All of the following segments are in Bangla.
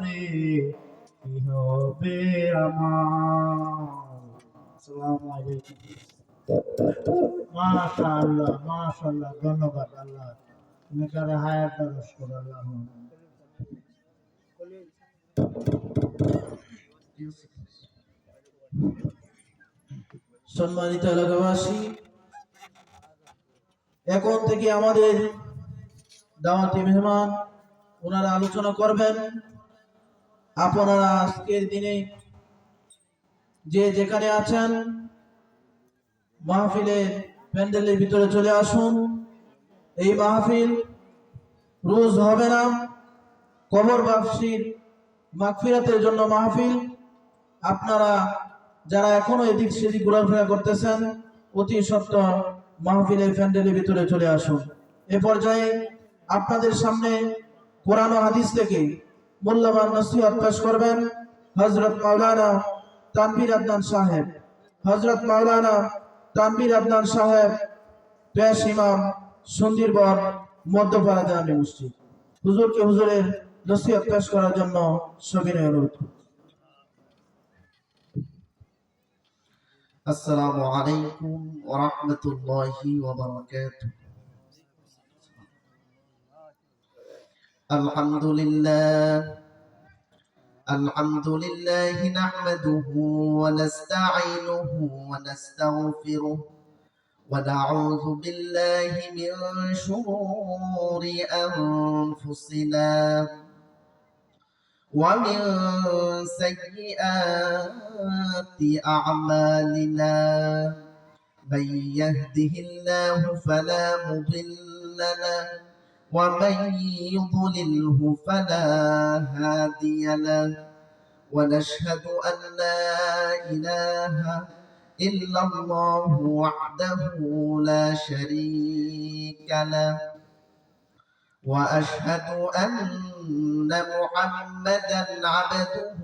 করে কি হবে আমার। আসসালামু আলাইকুম। মাশাআল্লাহ মাশাআল্লাহ, ধন্যবাদ আল্লাহ। তুমি কারে হায়াত দারাজ করো আল্লাহ। সম্মানিত এলাকাবাসী, এখন থেকে আমাদের দাওয়াতি মেহমান ওনারা আলোচনা করবেন। আপনারা আজকের দিনে যে যেখানে আছেন মাহফিলের প্যান্ডেলের ভিতরে চলে আসুন। এই মাহফিল রোজ হবে না, কবরবাসীর মাগফিরাতের জন্য মাহফিল। আপনারা যারা এখনো এদিক সেদিক ঘোরাফেরা করতেছেন, অতি সত্বর মাহফিলের প্যান্ডেলের ভিতরে চলে আসুন। এ পর্যায়ে আপনাদের সামনে কোরআন ও হাদিস থেকে মূল্যবান নসিহত পেশ করবেন হযরত মাওলানা তানভীর আদনান সাহেব। হযরত মাওলানা তানভীর আদনান সাহেব, পেশ ইমাম, সুন্দরবন মধ্যপাড়া জামে মসজিদ। হুজুরকে হুজুরের নসিহত পেশ করার জন্য সবিনয় অনুরোধ। আসসালামু আলাইকুম ওয়া রাহমাতুল্লাহি ওয়া বারাকাতুহু। আলহামদুলিল্লাহ নাহমাদুহু ওয়া নাস্তাঈনুহু ওয়া নাস্তাগফিরুহু ওয়া নাউযু বিল্লাহি মিন শুরুরি আনফুসিনা ومن سيئات أعمالنا من يهده الله فلا مضل له ومن يضلله فلا هادي له ونشهد أن لا إله إلا الله وحده لا شريك له وأشهد أن محمدا عبده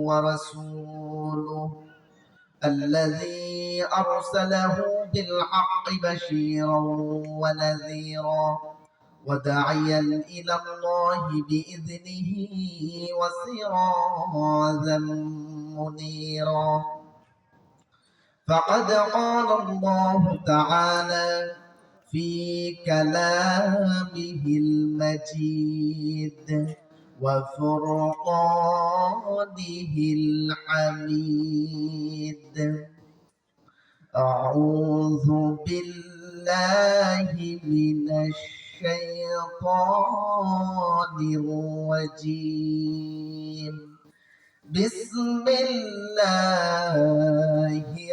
ورسوله الذي أرسله بالحق بشيرا ونذيرا وداعيا إلى الله بإذنه وسراجا منيرا. فقد قال الله تعالى في كلامه المجيد وفرقانه الحميد: أعوذ بالله من الشيطان الرجيم. بسم الله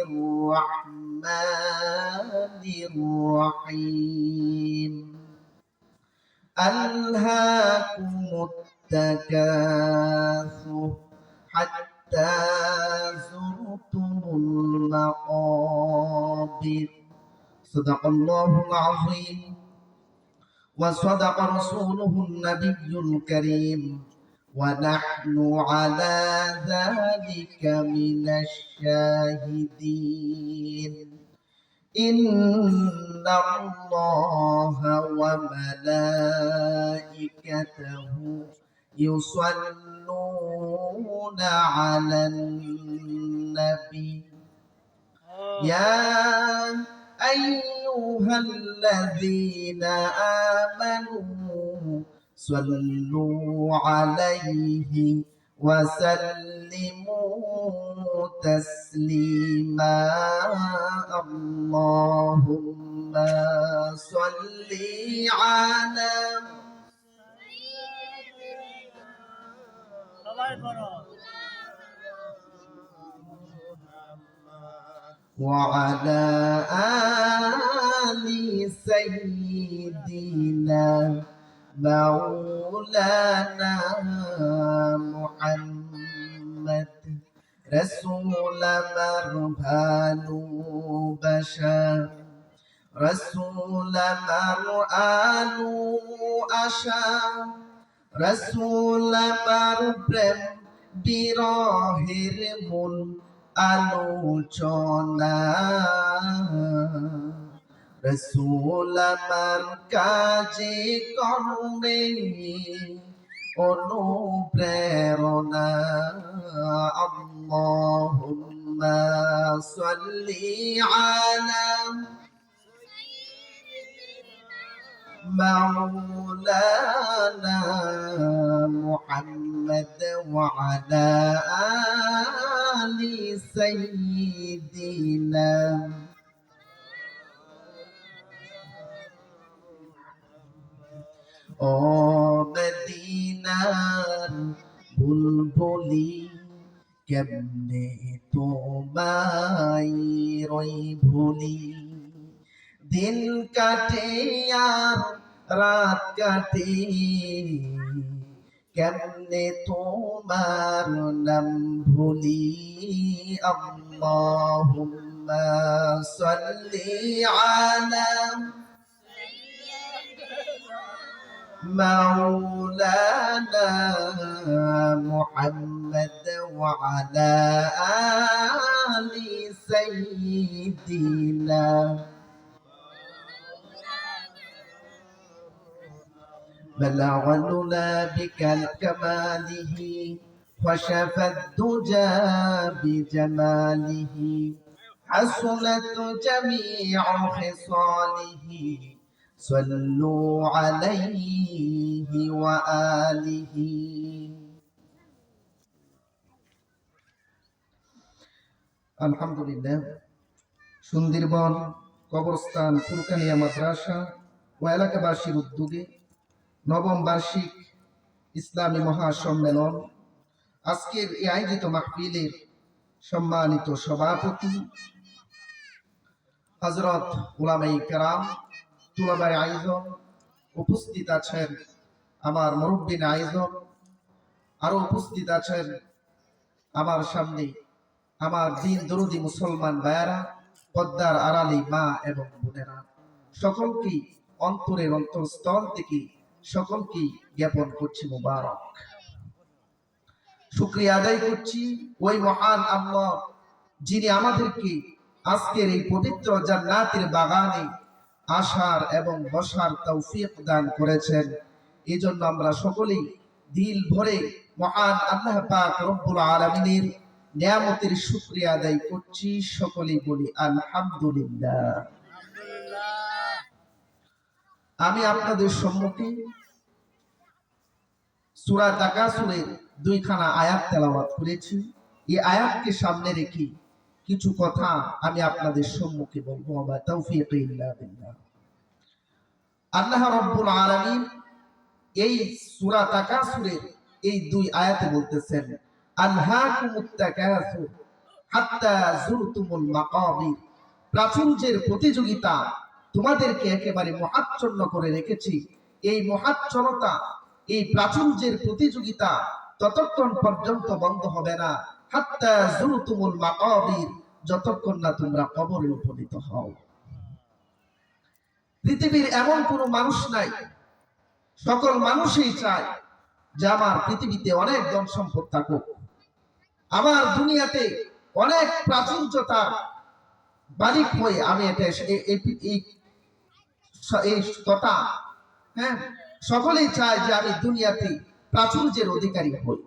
الرحمن الرحيم. ألهاكم التكاثر حتى زرتم المقابر. صدق الله العظيم وصدق رسوله النبي الكريم ونحن على ذلك من الشاهدين. إن الله وملائكته يصلون على النبي يا أيها الذين آمنوا صلوا عليه وسلموا تسليما. اللهم صل على وعلى آل سيدنا مولانا محمد رسول مرهان بشر رسول مرآل أشر رسول مربرم বিরহের মূল আলোচনা রসূল আমার কাজে কর্মে অনুপ্রেরণা। আল্লাহুম্মা সাল্লি আলা মাওলানা মুহাম্মদ ওয়া আলা আলি সাইয়্যিদিনা। ও মদিনার বুলবুলি কেমনে তোমায় রই ভুলি। দিন কাটে আর রাত কাটে কেমনে তোমার নাম ভুলি। আল্লাহুম্মা সাল্লি আলা مولانا محمد وعلى آل سيدنا. بلغ العلا بكماله وشف الدجى بجماله حسنت جميع خصاله صلوا عليه وآله. আলহামদুলিল্লাহ, সুন্দরবন কবরস্থান ফুরকানিয়া মাদ্রাসা ও এলাকাবাসীর উদ্যোগে নবম বার্ষিক ইসলামী মহাসম্মেলন আজকের এই আয়োজিত মাহফিলের সম্মানিত সভাপতি হযরত উলামায়ে কেরাম, তুলাবায়ে আইজম, উপস্থিত আছেন আমার মুরব্বিন আইজম, আরো উপস্থিত আছেন আমার সামনে আমার দিন দরদি মুসলমান ভাইয়েরা, পদ্মার আড়ালি মা এবং বোনেরা, সকলকে অন্তরের অন্তঃস্থল থেকে সকলকে জ্ঞাপন করছি মুবারক। শুকরিয়া আদায় করছি ওই মহান আল্লাহ যিনি আমাদেরকে আজকের এই পবিত্র জান্নাতের বাগানে আসার এবং বসার তৌফিক দান করেছেন। এই জন্য আমরা সকলেই দিল ভরে মহান আল্লাহ পাক রব্বুল আলামিনের নিয়ামতের শুকরিয়া আদায় করছি। সকলেই বলি আলহামদুলিল্লাহ। আমি আপনাদের সম্মুখে সূরা তাকাসুরের 2খানা আয়াত তেলাওয়াত করেছি। এই আয়াতকে সামনে রেখে কিছু কথা আমি আপনাদের সম্মুখে বলবো। ওয়া তাওফীক ইল্লা বিল্লাহ। আল্লাহ রাব্বুল আলামিন এই সূরা তাকাসুরের এই 2 আয়াতে বলতেছেন, আলহাকুমুত তাকাসুর হাত্তা যুরতুমুল মাকাবির। প্রাচুর্যের প্রতিযোগিতা তোমাদেরকে একেবারে মোহাচ্ছন্ন করে রেখেছি। এই মোহাচ্ছন্নতা, এই প্রাচুর্যের প্রতিযোগিতা ততক্ষণ পর্যন্ত বন্ধ হবে না, হাত্তা যুরতুমুল মাকাবির, যতক্ষণ না তোমরা কবরে উপনীত হও। পৃথিবীর এমন কোনো মানুষ নাই, সকল মানুষই চায় যে আমার পৃথিবীতে অনেক ধন সম্পদ থাকুক, আমার দুনিয়াতে অনেক প্রাচুর্যতার মালিক হয়ে আমি এটা এই কথা, হ্যাঁ, সকলেই চায় যে আমি দুনিয়াতে প্রাচুর্যের অধিকারী হই।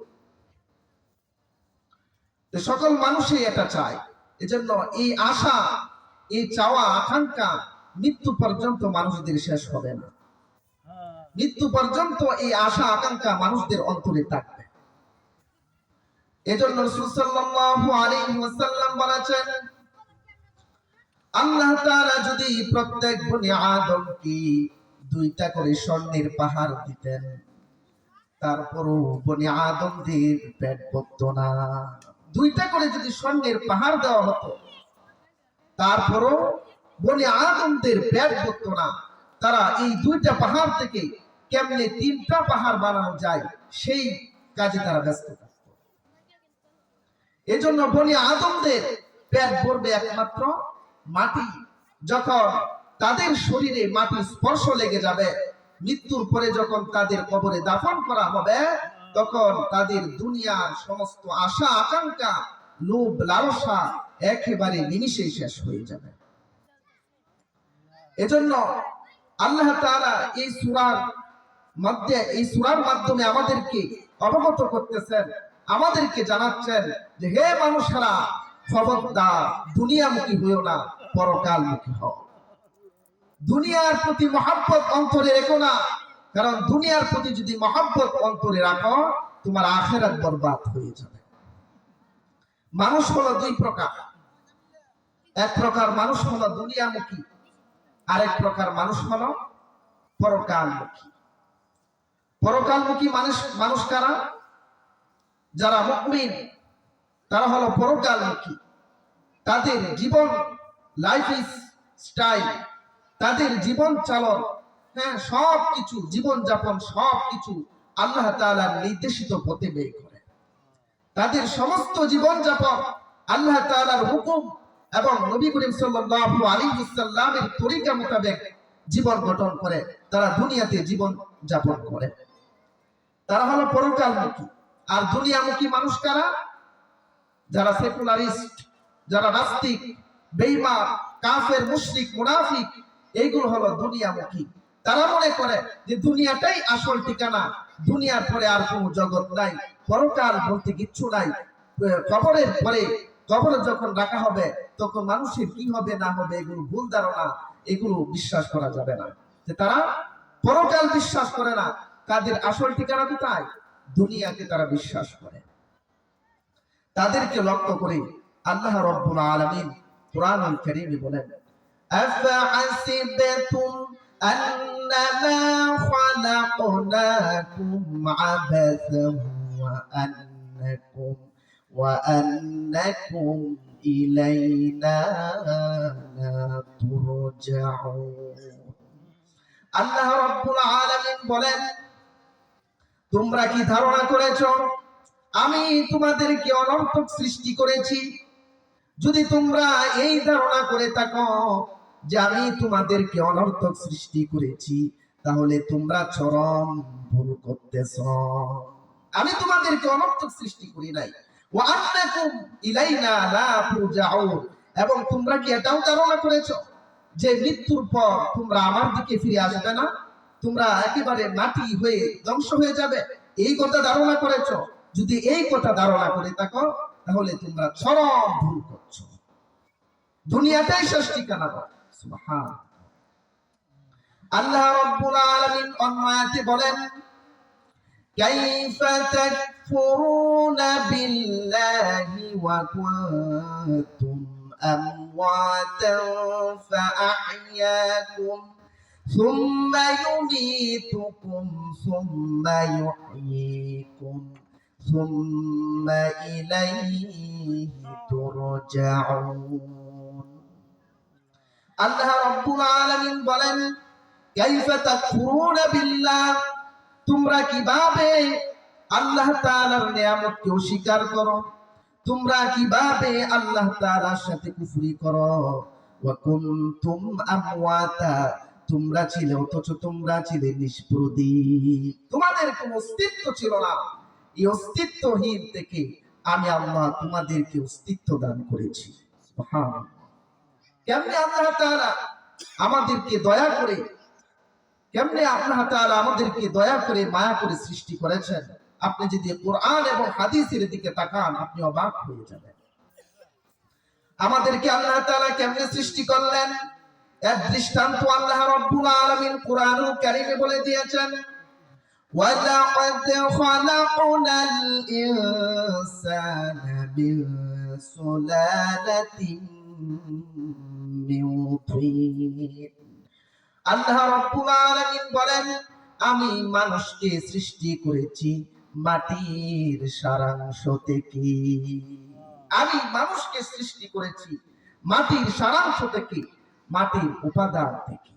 সকল মানুষই এটা চায়। এজন্য এই আশা, এই চাওয়া, আকাঙ্ক্ষা মৃত্যু পর্যন্ত মানুষদের শেষ হবে না। মৃত্যু পর্যন্ত এই আশা আকাঙ্ক্ষা মানুষদের অন্তরে থাকবে। এজন্য রাসূল সাল্লাল্লাহু আলাইহি ওয়াসাল্লাম বলেছেন, আল্লাহ তাআলা যদি প্রত্যেক বনি আদমকে 2টা করে স্বর্ণের পাহাড় দিতেন, তারপরও বনি আদমদের পেট ভরতো না। 2টা করে যদি স্বর্ণের পাহাড় দেওয়া হতো, তারপরও বনি আদমদের পেট ভরতো না। তারা এই 2টা পাহাড় থেকে কেমনে 3টা পাহাড় বানানো যায় সেই কাজে তারা ব্যস্ত থাকত। এজন্য বনি আদমদের পেট ভরবে একমাত্র মাটি। যখন তাদের শরীরে মাটির স্পর্শ লেগে যাবে, মৃত্যুর পরে যখন তাদের কবরে দাফন করা হবে, তখন তাদের দুনিয়ার সমস্ত আশা আকাঙ্ক্ষা, লোভ লালসা একেবারে নিমিষেই শেষ হয়ে যাবে। এজন্য আল্লাহ তাআলা এই সূরার মধ্যে এই সূরার মাধ্যমে আমাদেরকে অবগত করতেছেন, আমাদেরকে জানাচ্ছেন যে হে মানুষেরা, খবরদার দুনিয়ামুখী হইও না, পরকালমুখী হও। দুনিয়ার প্রতি মহব্বত অন্তরে রেখো না, কারণ দুনিয়ার প্রতি যদি মহব্বত অন্তরে রাখো তোমার আখিরাত বরবাদ হয়ে যাবে। মানুষ হলো দুই প্রকার, এক প্রকার মানুষ হলো দুনিয়ামুখী, আরেক প্রকার মানুষ হলো পরকালমুখী। পরকালমুখী মানুষ কারা? যারা মুমিন তারা হলো পরকালমুখী। তাদের জীবন লাইফ স্টাইল, তাদের জীবন চালন, হ্যাঁ সবকিছু জীবন যাপন সবকিছু আল্লাহ তাআলার নির্দেশিত পথে ব্যয় করে। তাদের সমস্ত জীবন যাপন আল্লাহ তাআলার হুকুম এবং নবী করিম সাল্লাল্লাহু আলাইহি ওয়াসাল্লামের তরিকা মোতাবেক জীবন গঠন করে তারা দুনিয়াতে জীবন যাপন করে। তারা হলো পরকালমুখী। আর দুনিয়ামুখী মানুষ কারা? যারা সেকুলারিস্ট, যারা নাস্তিক, বেঈমান, কাফের, মুশরিক, মুনাফিক, এইগুলো হলো দুনিয়ামুখী। তারা মনে করে যে দুনিয়াটাই আসল ঠিকানা, দুনিয়ার পরে আর কোনো জগৎ নাই, পরকাল বলতে কিচ্ছু নাই, কবরের পরে কবরে যখন রাখা হবে তখন মানুষের কি হবে না হবে এগুলো ভুল ধারণা, এগুলো বিশ্বাস করা যাবে না। যে তারা পরকাল বিশ্বাস করে না, তাদের আসল ঠিকানা কোথায়? দুনিয়াকে তারা বিশ্বাস করে। তাদেরকে লক্ষ্য করে আল্লাহ রাব্বুল আলামিন কুরআনুল কারীমে বলেন, আফাহাসিবতুম আন্নামা খালাকনাকুম আবাসান ওয়া আন্নাকুম ইলাইনা লা তুরজাউন। আল্লাহ রাব্বুল আলামিন বলেন, তোমরা কি ধারণা করেছো আমি তোমাদেরকে অনর্থক সৃষ্টি করেছি? যদি তোমরা এই ধারণা করে থাকো যে আমি তোমাদেরকে অনর্থক সৃষ্টি করেছি, তাহলে তোমরা চরম ভুল করতেছ। আমি তোমাদেরকে অনর্থক সৃষ্টি করি নাই। ওয়া আন্নাকুম ইলাইনা লা তুরজাউন, এবং তোমরা কি এটাও ধারণা করেছো যে মৃত্যুর পর তোমরা আমার দিকে ফিরে আসবে না, তোমরা একেবারে মাটি হয়ে ধ্বংস হয়ে যাবে? এই কথা ধারণা করেছো? যদি এই কথা ধারণা করে থাকো তাহলে তোমরা চরম ভুল করছো। দুনিয়াটাই শেষ ঠিকানা। সুবহানাল্লাহ। আল্লাহ রাব্বুল আলামিন অন্য আয়াতে বলেন, কাইফা তাকফুরুনা বিল্লাহি ওয়া কুনতুম আমওয়াতান ফাআহইয়াকুম সুম্মা ইউমীতুকুম সুম্মা ইউহয়ীকুম সুম্মা ইলাইহি তুরজাউন। আল্লাহ রাব্বুল আলামিন বলেন, কাইফা তাকফুরুনা বিল্লাহ, তোমরা কিভাবে আল্লাহ তাআলার নিয়ামতকে অস্বীকার করো, তোমরা কিভাবে আল্লাহ তাআলার সাথে কুফরি করো। ওয়া কুনতুম আমওয়াতা, তোমরা ছিলে অথচ তোমরা ছিলে নিষ্প্রদীপ, তোমাদের কোনো অস্তিত্ব ছিল না। এই অস্তিত্বহীন থেকে আমি আল্লাহ তোমাদেরকে অস্তিত্ব দান করেছি। সুবহানাল্লাহ। কেমনে আল্লাহ তাআলা আমাদেরকে দয়া করে, কেমনে আল্লাহ তাআলা আমাদেরকে দয়া করে মায়া করে সৃষ্টি করেছেন, আপনি যদি কোরআন এবং হাদিসের দিকে তাকান আপনি অবাক হয়ে যাবেন। আমাদেরকে আল্লাহ তাআলা কেমনে সৃষ্টি করলেন এর দৃষ্টান্ত আল্লাহ রাব্বুল আলামিন কোরআনুল কারীমে বলে দিয়েছেন, وَلَقَدْ خَلَقْنَا الْإِنسَانَ مِنْ سُلَالَةٍ مِنْ طِينٍ। আল্লাহ রাব্বুল আলামিন বলেন, আমি মানুষকে সৃষ্টি করেছি মাটির সারাংশ থেকে। আমি মানুষকে সৃষ্টি করেছি মাটির সারাংশ থেকে, মাটির উপাদান থেকে।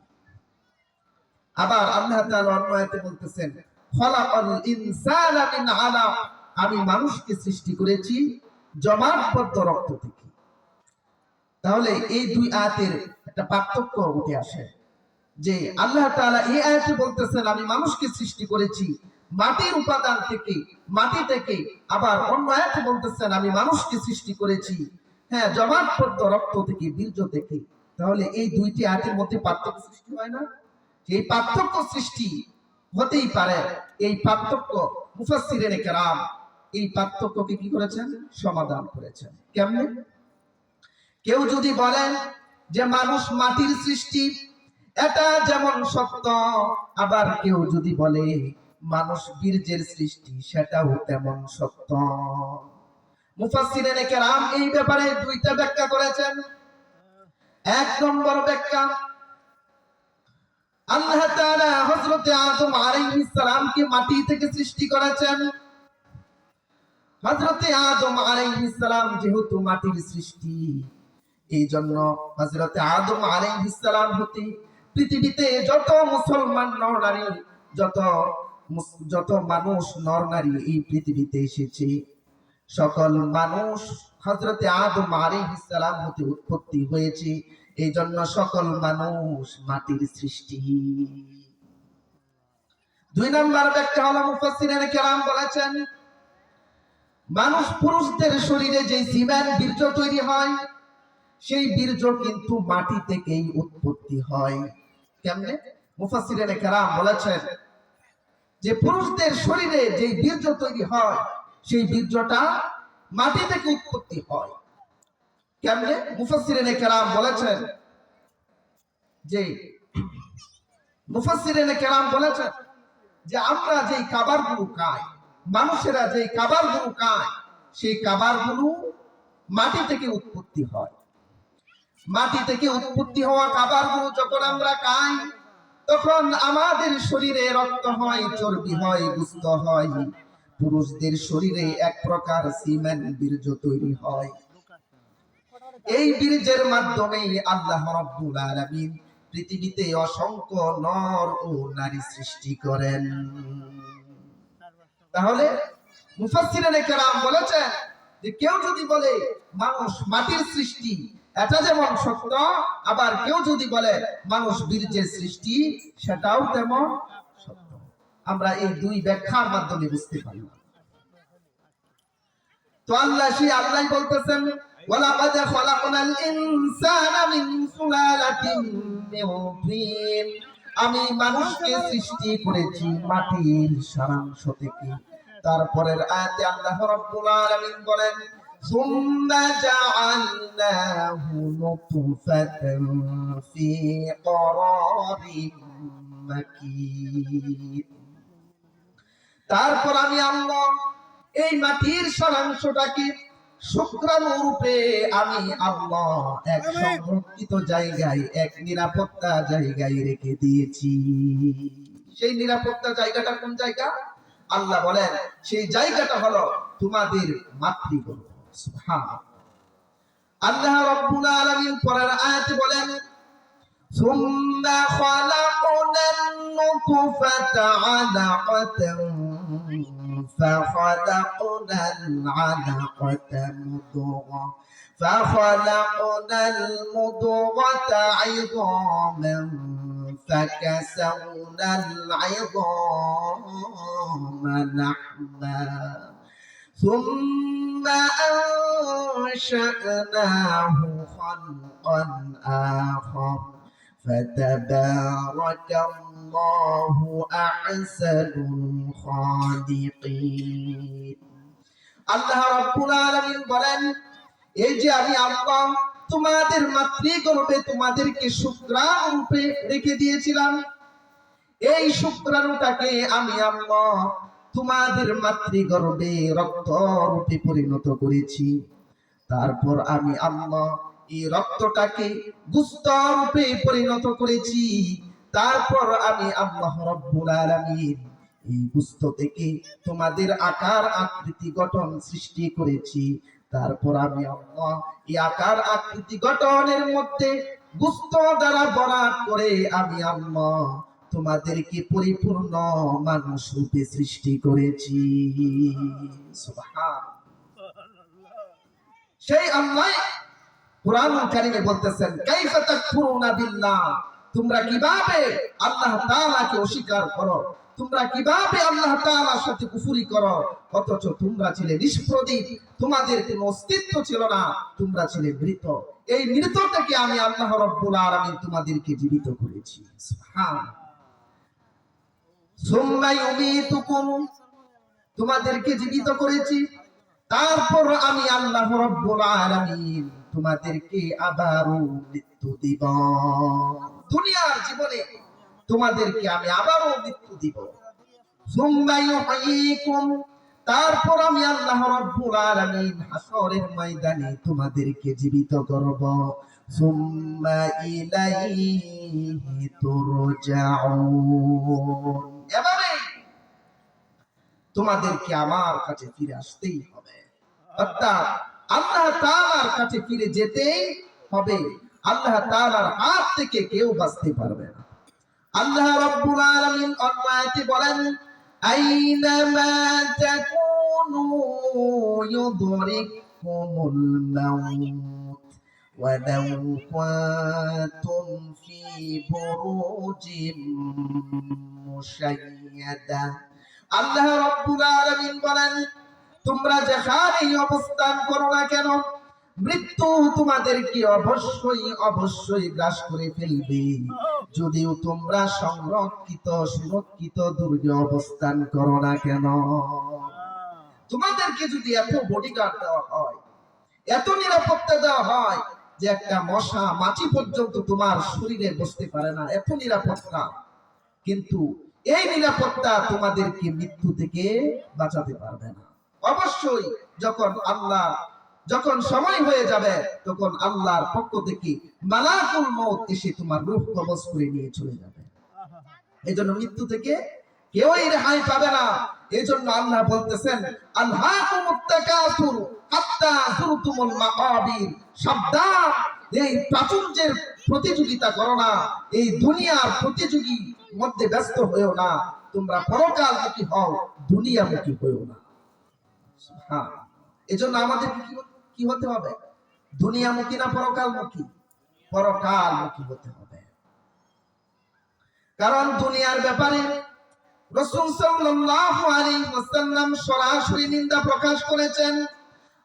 আবার আল্লাহ তাআলা অন্য আয়াতে বলতেছেন, খলাকাল ইনসানা মিন আলাক, আমি মানুষকে সৃষ্টি করেছি জমাটবদ্ধ রক্ত থেকে। তাহলে এই দুই আয়াতের একটা পার্থক্য উঠে আসে যে আল্লাহ তাআলা এই আয়াতে বলতেছেন আমি মানুষকে সৃষ্টি করেছি মাটির উপাদান থেকে, মাটি থেকে, আবার অন্য আয়াতে বলতেছেন আমি মানুষকে সৃষ্টি করেছি হ্যাঁ জমাটবদ্ধ রক্ত থেকে, বীর্য থেকে। তাহলে এই দুইটি আয়াতের মধ্যে পার্থক্য সৃষ্টি হয় না? এই পার্থক্য সৃষ্টি হতেই পারে। এই পার্থক্য মুফাসসিরিনে কেরাম এই পার্থক্যকে কি করেছেন? সমাধান করেছেন। কেমনে? কেউ যদি বলেন যে মানুষ মাটির সৃষ্টি, এটা যেমন সত্য, আবার কেউ যদি বলে মানুষ বীর্যের সৃষ্টি, সেটাও তেমন সত্য। মুফাসসিরিনে কেরাম এই ব্যাপারে দুইটা ব্যাখ্যা করেছেন। এক নম্বর ব্যাখ্যা, আল্লাহ তাআলা হযরত আদম আলাইহিস সালামকে মাটি থেকে সৃষ্টি করেছেন। হযরত আদম আলাইহিস সালাম যেহেতু মাটির সৃষ্টি, এই জন্য হযরত আদম আলাইহিস সালাম হতে পৃথিবীতে যত মুসলমান নর নারী, যত মানুষ নর নারী এই পৃথিবীতে এসেছে, সকল মানুষ হযরত আদম আলাইহিস সালাম হতে উৎপত্তি হয়েছে। এই জন্য সকল মানুষ মাটির সৃষ্টি। দুই নম্বর ব্যাখ্যা হলো, মুফাসসিরিনে কেরাম বলেছেন মানুষ পুরুষদের শরীরে যে সিমেন বীর্য তৈরি হয়, সেই বীর্য কিন্তু মাটি থেকেই উৎপত্তি হয়। কেমনে? মুফাসসিরিনে কেরাম বলেছেন যে পুরুষদের শরীরে যে বীর্য তৈরি হয়, সেই বীর্যটা মাটি থেকে উৎপত্তি হয়। কেমনে? মুফাসসিরিনে কেরাম বলেছেন যে আমরা যেই খাবারগুলো খাই, মানুষেরা যেই খাবারগুলো খায়, সেই খাবারগুলো মাটি থেকে উৎপত্তি হয়। মাটি থেকে উৎপত্তি হওয়া খাবারগুলো যখন আমরা খাই, তখন আমাদের শরীরে রক্ত হয়, চর্বি হয়, গোশত হয়। পুরুষদের শরীরে এক প্রকার সিমেন বীর্য তৈরি হয়। এই বীর্যের মাধ্যমে আল্লাহ রাব্বুল আলামিন পৃথিবীতে অসংখ্য নর ও নারী সৃষ্টি করেন। তাহলে মুফাসসিরিনে কেরাম বলেছেন যে কেউ যদি বলে মানুষ মাটির সৃষ্টি, এটা যেমন সত্য, আবার কেউ যদি বলে মানুষ বীর্যের সৃষ্টি, সেটাও তেমন সত্য। আমরা এই দুই ব্যাখ্যার মাধ্যমে বুঝতে পারি। তো আল্লাহ বলতেছেন, ওয়ালাকাদ খালাকনাল ইনসানা মিন সুলালাতিন মিন তিন, আমি মানুষকে সৃষ্টি করেছি মাটির সারাংশ থেকে। তারপরের আয়াতে আল্লাহ রাব্বুল আলামিন বলেন, সুম্মা জাআলনাহু নুতফাতান ফি করারিন মাকিন। তারপর আমি আল্লাহ এই মাটির সারাংশটাকে শুক্রাণু রূপে আমি আল্লাহ এক সংরক্ষিত জায়গায়, এক নিরাপত্তা জায়গায় রেখে দিয়েছি। সেই নিরাপত্তা জায়গাটা কোন জায়গা? আল্লাহ বলেন সেই জায়গাটা হলো তোমাদের মাতৃগর্ভ। সুবহানাল্লাহ। আল্লাহ রাব্বুল আলামিন পরের আয়াতে বলেন, সুম্মা খালাকনান নুতফাতা আলাকাতান فخلقنا العلقة مضغة فخلقنا المضغة عظاما فكسونا العظام لحما ثم أنشأناه خلقا آخر فتبارك الله أحسن الخالقين। আল্লাহ রাব্বুল আলামিন বলেন, এই যে আমি আল্লাহ তোমাদের মাতৃগর্ভে তোমাদেরকে শুক্রাণু রূপে রেখে দিয়েছিলাম, এই শুক্রাণুটাকে আমি আল্লাহ তোমাদের মাতৃগর্ভে রক্ত রূপে পরিণত করেছি। তারপর আমি আল্লাহ এই রক্তটাকে গোশত রূপে পরিণত করেছি। তারপর আমি আল্লাহ রাব্বুল আলামিন এই গোশত থেকে তোমাদের আকার আকৃতি গঠন সৃষ্টি করেছি। তারপর আমি আল্লাহ এই আকার আকৃতি গঠনের মধ্যে গোশত দ্বারা বরাত করে আমি আল্লাহ তোমাদেরকে পরিপূর্ণ মানুষ রূপে সৃষ্টি করেছি। সুবহানাল্লাহ। সেই আল্লাহ কুরআনুল কারীমে বলতেছেন, কাইফা তাকফুরুনা বিল্লাহ, তোমরা কিভাবে আল্লাহ তাআলাকে অস্বীকার করো, তোমরা কিভাবে আল্লাহ তাআলার সাথে কুফরি করো, অথচ তোমরা ছিলে নিষ্প্রদীপ, তোমাদের কোনো অস্তিত্ব ছিল না, তোমরা ছিলে মৃত। এই মৃতটাকে আমি আল্লাহ রাব্বুল আলামিন তোমাদেরকে জীবিত করেছি। সুবহানাল্লাহ। সুম্মা ইউমীতুকুম, তোমাদেরকে জীবিত করেছি, তারপর আমি আল্লাহ রাব্বুল আলামিন তোমাদেরকে আবারও মৃত্যু দিব। দুনিয়ার জীবনে তোমাদেরকে আমি আবারও মৃত্যু দিব। সুম্মা ইউহয়ীকুম, তারপর আমি আল্লাহ রাব্বুল আলামিন হাসরের ময়দানে তোমাদেরকে জীবিত করব। সুম্মা ইলাইহি তুরজাউন, এভাবে তোমাদেরকে আমার কাছে ফিরে আসতেই হবে, অর্থাৎ আল্লাহ তাআলার কাছে ফিরে যেতেই হবে। আল্লাহ তাআলার হাত থেকে কেউ বাঁচতে পারবে না। আল্লাহ রাব্বুল আলামিন অন্য আয়াতে বলেন, আইনামা তাকুনু ইউদরিকুমুল মাউত ওয়ালাউ কুনতুম ফি বুরুজিম মুশাইয়াদা। আল্লাহ রাব্বুল আলামিন বলেন, তোমরা যেখানেই অবস্থান করো না কেন, মৃত্যু তোমাদেরকে অবশ্যই অবশ্যই গ্রাস করে ফেলবে, যদিও তোমরা সংরক্ষিত সুরক্ষিত দুর্গে অবস্থান করো না কেন। তোমাদেরকে যদি এত বডিগার্ড দেওয়া হয়, এত নিরাপত্তা দেওয়া হয় যে একটা মশা মাছি পর্যন্ত তোমার শরীরে বসতে পারে না, এত নিরাপত্তা, কিন্তু এই নিরাপত্তা তোমাদেরকে মৃত্যু থেকে বাঁচাতে পারবে না। অবশ্যই যখন সময় হয়ে যাবে, তখন আল্লাহর পক্ষ থেকে মালাকুল মউত এসে তোমার রূহ কবজ করে নিয়ে চলে যাবে। এজন্য মৃত্যু থেকে কেউই রেহাই পাবে না। এজন্য আল্লাহ বলতেছেন, আলহাকুমুত তাকাসুর হাত্তা যুরতুমুল মাকাবির, সাবধান, এই প্রাচুর্যের প্রতিযোগিতা করো না, এই দুনিয়ার প্রতিযোগী মধ্যে ব্যস্ত হয়েও না, তোমরা পরকালমুখী হও, দুনিয়ামুখী হয়েও না। হ্যাঁ, এজন্য আমাদের কি হতে হবে? দুনিয়ামুখী না পরকালমুখী? পরকালমুখী হতে হবে। কারণ দুনিয়ার ব্যাপারে রাসূল সাল্লাল্লাহু আলাইহি ওয়াসাল্লাম সরাসরি নিন্দা প্রকাশ করেছেন।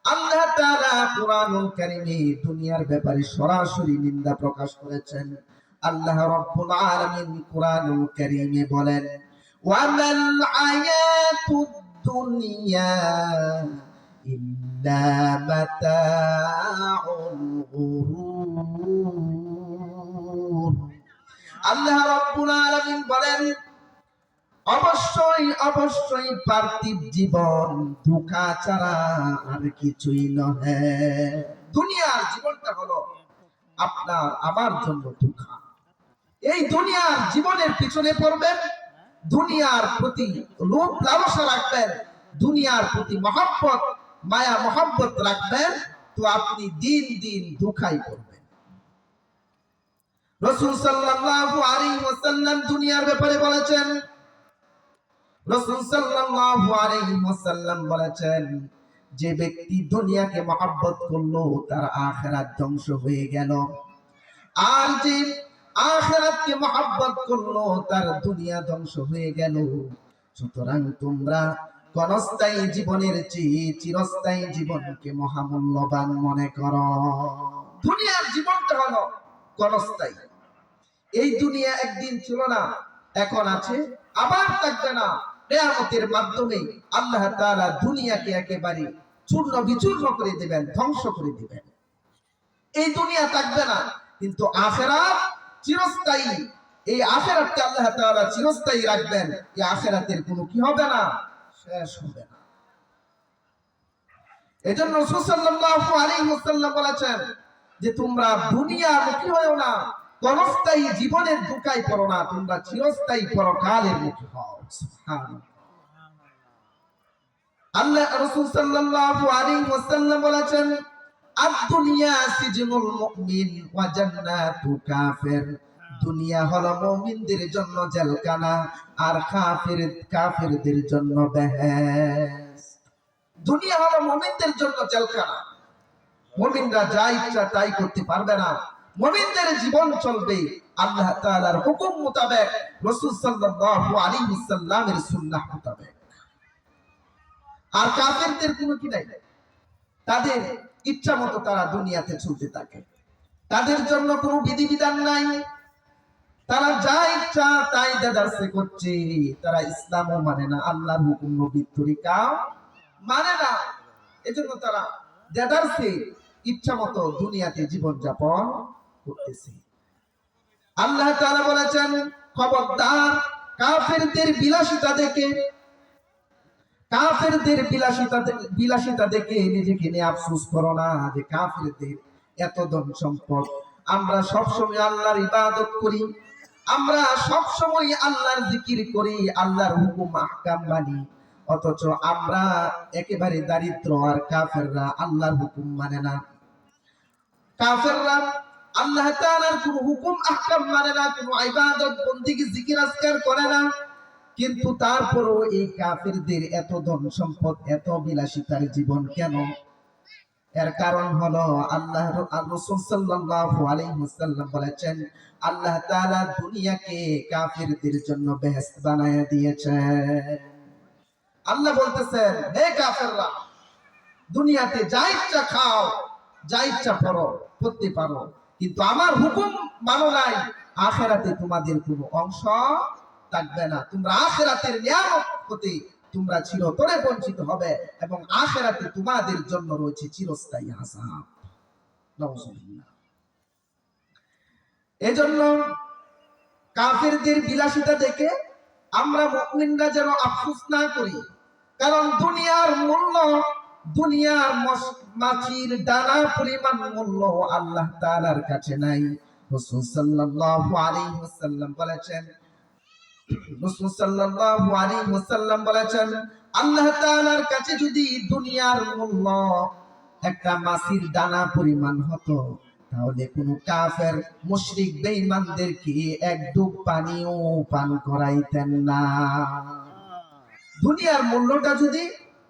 আল্লাহ তাআলা কুরআনুল কারীমে দুনিয়ার ব্যাপারে সরাসরি নিন্দা প্রকাশ করেছেন। আল্লাহ রাব্বুল আলামিন কুরআনুল কারীমে বলেন, ওয়ামাল হায়াতুদ দুনিয়া ইল্লা মাতাউল গুরুর। আল্লাহ রাব্বুল আলামিন বলেন, অবশ্যই অবশ্যই পার্থিব জীবন ধোঁকা ছাড়া আর কিছুই নহে। দুনিয়ার জীবনটা হলো আপনার আমার জন্য ধোঁকা। এই দুনিয়ার জীবনের পিছনে পড়বেন, দুনিয়ার প্রতি লোভ লালসা রাখবেন, দুনিয়ার প্রতি মহব্বত মায়া মহব্বত রাখবেন, তো আপনি দিন দিন ধোঁকায় পড়বেন। রাসূল সাল্লাল্লাহু আলাইহি ওয়াসাল্লাম দুনিয়ার ব্যাপারে বলেছেন, রাসূল সাল্লাল্লাহু আলাইহি ওয়াসাল্লাম বলেছেন, যে ব্যক্তি দুনিয়াকে মহব্বত করলো তার আখিরাত ধ্বংস হয়ে গেল, আর যে আখিরাতকে মহব্বত করলো তার দুনিয়া ধ্বংস হয়ে গেল। সুতরাং তোমরা ক্ষণস্থায়ী জীবনের চেয়ে চিরস্থায়ী জীবনকে মহামূল্যবান মনে করো। দুনিয়ার জীবনটা হলো ক্ষণস্থায়ী। এই দুনিয়া একদিন ছিল না, এখন আছে, আবার থাকবে না। কিয়ামতের মাধ্যমে আল্লাহ তাআলা দুনিয়াকে একেবারে চূর্ণ বিচূর্ণ করে দিবেন, ধ্বংস করে দিবেন। এই দুনিয়া থাকবে না, কিন্তু আখিরাত চিরস্থায়ী। এই আখিরাতকে আল্লাহ তাআলা চিরস্থায়ী রাখবেন। এই আখিরাতের কোনো কি হবে না, শেষ হবে না। এজন্য রাসূল সাল্লাল্লাহু আলাইহি ওয়াসাল্লাম বলেছেন যে তোমরা দুনিয়ামুখী হও না, ক্ষণস্থায়ী জীবনের ধোঁকায় পড়ো না, তোমরা চিরস্থায়ী পরকালের মুখী হও। সুবহানাল্লাহ। আল্লাহ রাসূল সাল্লাল্লাহু আলাইহি ওয়াসাল্লাম বলেছেন, আদ-দুনিয়া সিজনুল মুমিন ওয়া জান্নাতু কাফির। দুনিয়া হলো মুমিনদের জন্য জেলখানা, আর কাফিরদের জন্য বেহেশত। দুনিয়া হলো মুমিনদের জন্য জেলখানা, মুমিনরা যা ইচ্ছা তাই করতে পারবে না। মুমিনদের জীবন চলবে আল্লাহ তাআলার হুকুম মোতাবেক, রাসূল সাল্লাল্লাহু আলাইহি ওয়াসাল্লামের সুন্নাহ মোতাবেক। আর কাফিরদের কোনো কি নাই, তাদের ইচ্ছা মতো তারা দুনিয়াতে চলতে থাকে, তাদের জন্য কোনো বিধিবিধান নাই, তারা যা ইচ্ছা তাই দেদারসে করছে, তারা ইসলামও মানে না, আল্লাহর হুকুম নবীর তরিকা মানে না। এজন্য তারা দেদারসে ইচ্ছা মতো দুনিয়াতে জীবন যাপন করতেছে। আল্লাহ তাআলা বলেছেন, খবরদার কাফেরদের বিলাসিতা দেখে, কাফেরদের বিলাসিতা দেখে নিজেকে নিয়ে আফসোস করো না যে কাফেরদের এত ধন সম্পদ। আমরা সবসময় আল্লাহর ইবাদত করি, আমরা সবসময় আল্লাহর জিকির করি, আল্লাহর হুকুম আহকাম মানি, অথচ আমরা একেবারে দারিদ্র। আর কাফেররা আল্লাহর হুকুম মানে না, কাফেররা আল্লাহ তাআলার কোন হুকুম আহকাম মানে না, কোন ইবাদত বন্দেগী জিকির আজকার করে না। কিন্তু তারপরও এই কাফেরদের এত ধন সম্পদ, এত বিলাসিতার জীবন কেন? এর কারণ হলো আল্লাহর রাসূল সাল্লাল্লাহু আলাইহি ওয়াসাল্লাম বলেছেন, আল্লাহ তাআলা দুনিয়াকে কাফেরদের জন্য বেহেশত বানায়া দিয়েছেন। আল্লাহ বলতেছেন, হে কাফেররা, দুনিয়াতে যা ইচ্ছা খাও, যা ইচ্ছা করতে পারো, কিন্তু আমার হুকুম মানো নাই, আখিরাতে তোমাদের কোনো অংশ থাকবে না। তোমরা আখিরাতের নিয়ামত হতে তোমরা চিরতরে বঞ্চিত হবে, এবং আখিরাতে তোমাদের জন্য রয়েছে চিরস্থায়ী আযাব। নাউযুবিল্লাহ। এজন্য কাফেরদের বিলাসিতা দেখে আমরা মুমিনরা যেন আফসোস না করি, কারণ দুনিয়ার মূল্য, দুনিয়ার মাছির দানা পরিমাণ মূল্য আল্লাহ তাআলার কাছে নাই। রাসূল সাল্লাল্লাহু আলাইহি ওয়াসাল্লাম বলেছেন, রাসূল সাল্লাল্লাহু আলাইহি ওয়াসাল্লাম বলেছেন, আল্লাহ তাআলার কাছে যদি দুনিয়ার মূল্য একটা মাছির দানা পরিমাণ হতো, তাহলে কোন কাফের মুশরিক বেঈমানদেরকে এক ডুব পানিও পান করাইতেন না। দুনিয়ার মূল্যটা যদি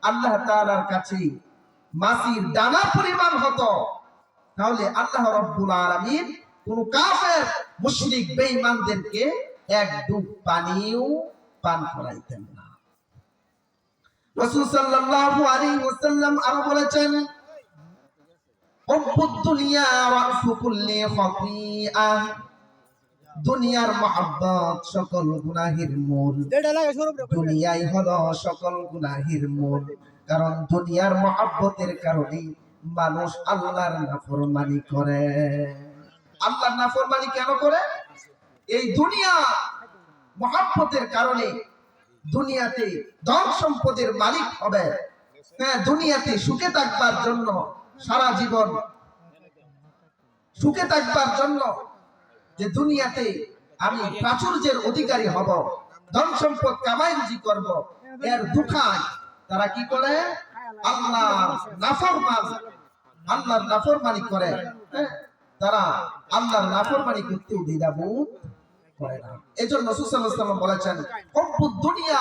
আল্লাহ তাআলার কাছে মাছির দানা পরিমাণ হতো, তাহলে আল্লাহ রাব্বুল আলামিন কোন কাফের মুশরিক বেঈমানদেরকে এক ডুব পানিও পান করাইতেন না। রাসূল সাল্লাল্লাহু আলাইহি ওয়াসাল্লাম আরো বলেছেন, হুব্বুদ দুনিয়া রাসু কুল্লি খাতিআহ, দুনিয়ার মহব্বত সকল গুনাহের মূল। দুনিয়াই হলো সকল গুনাহের মূল, কারণ দুনিয়ার মহব্বতের কারণে মানুষ আল্লাহর নাফরমানি করে। আল্লাহর নাফরমানি কেন করে? এই দুনিয়া মহব্বতের কারণে। দুনিয়াতে ধন সম্পদের মালিক হবে, হ্যাঁ, দুনিয়াতে সুখে থাকবার জন্য, সারা জীবন সুখে থাকবার জন্য, যে দুনিয়াতে আমি প্রাচুর্যের অধিকারী হব, ধন সম্পদ কামাই রুজি করব, এর দুঃখায় তারা কি করে? আল্লাহর নাফরমানি করে। তারা আল্লাহর নাফরমানি করতে দ্বিধাবোধ করে না। এজন্য রাসূল সাল্লাল্লাহু আলাইহি ওয়াসাল্লাম বলেছেন, হুব্বুদ দুনিয়া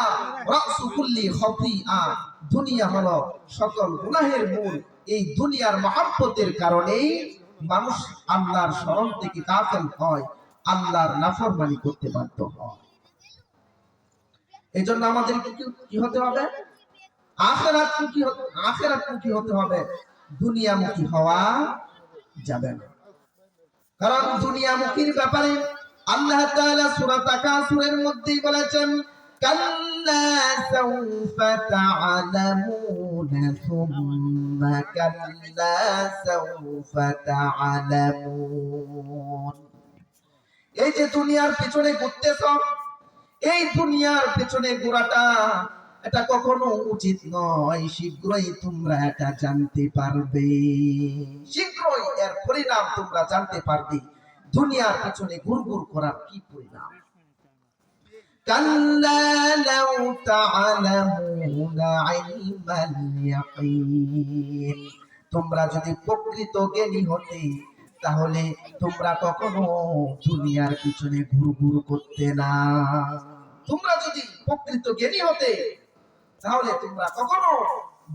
রাসু কুল্লি খাতিআহ, দুনিয়া হলো সকল গুনাহের মূল। এই দুনিয়ার মহব্বতের কারণেই মানুষ আল্লাহর শরণ থেকে গাফেল হয়, আল্লাহর নাফরমানি করতে বাধ্য হয়। এজন্য আমাদের কি হতে হবে? আখিরাতমুখী হতে হবে, দুনিয়ামুখী হওয়া যাবে না। কারণ দুনিয়ামুখীর ব্যাপারে আল্লাহ তাআলা সূরা তাকাসুরের মধ্যেই বলেছেন, কাল্লা সাউফা তা'লামুনা সুম্মা কাল্লা সাউফা তা'লামুন। এই যে দুনিয়ার পিছনে ঘুরতেছ, এই দুনিয়ার পিছনে ঘোরাটা এটা কখনো উচিত নয়। শীঘ্রই তোমরা এটা জানতে পারবে, শীঘ্রই এর পরিণাম তোমরা জানতে পারবে, দুনিয়ার পিছনে ঘুরঘুর করার কি পরিণাম। কাল্লা লাউ তা'লামুনা ইলমাল ইয়াকিন, তোমরা যদি প্রকৃত জ্ঞানী হতে, তাহলে তোমরা কখনো দুনিয়ার পিছনে ঘুরঘুর করতে না। তোমরা যদি প্রকৃত জ্ঞানী হতে, তাহলে তোমরা কখনো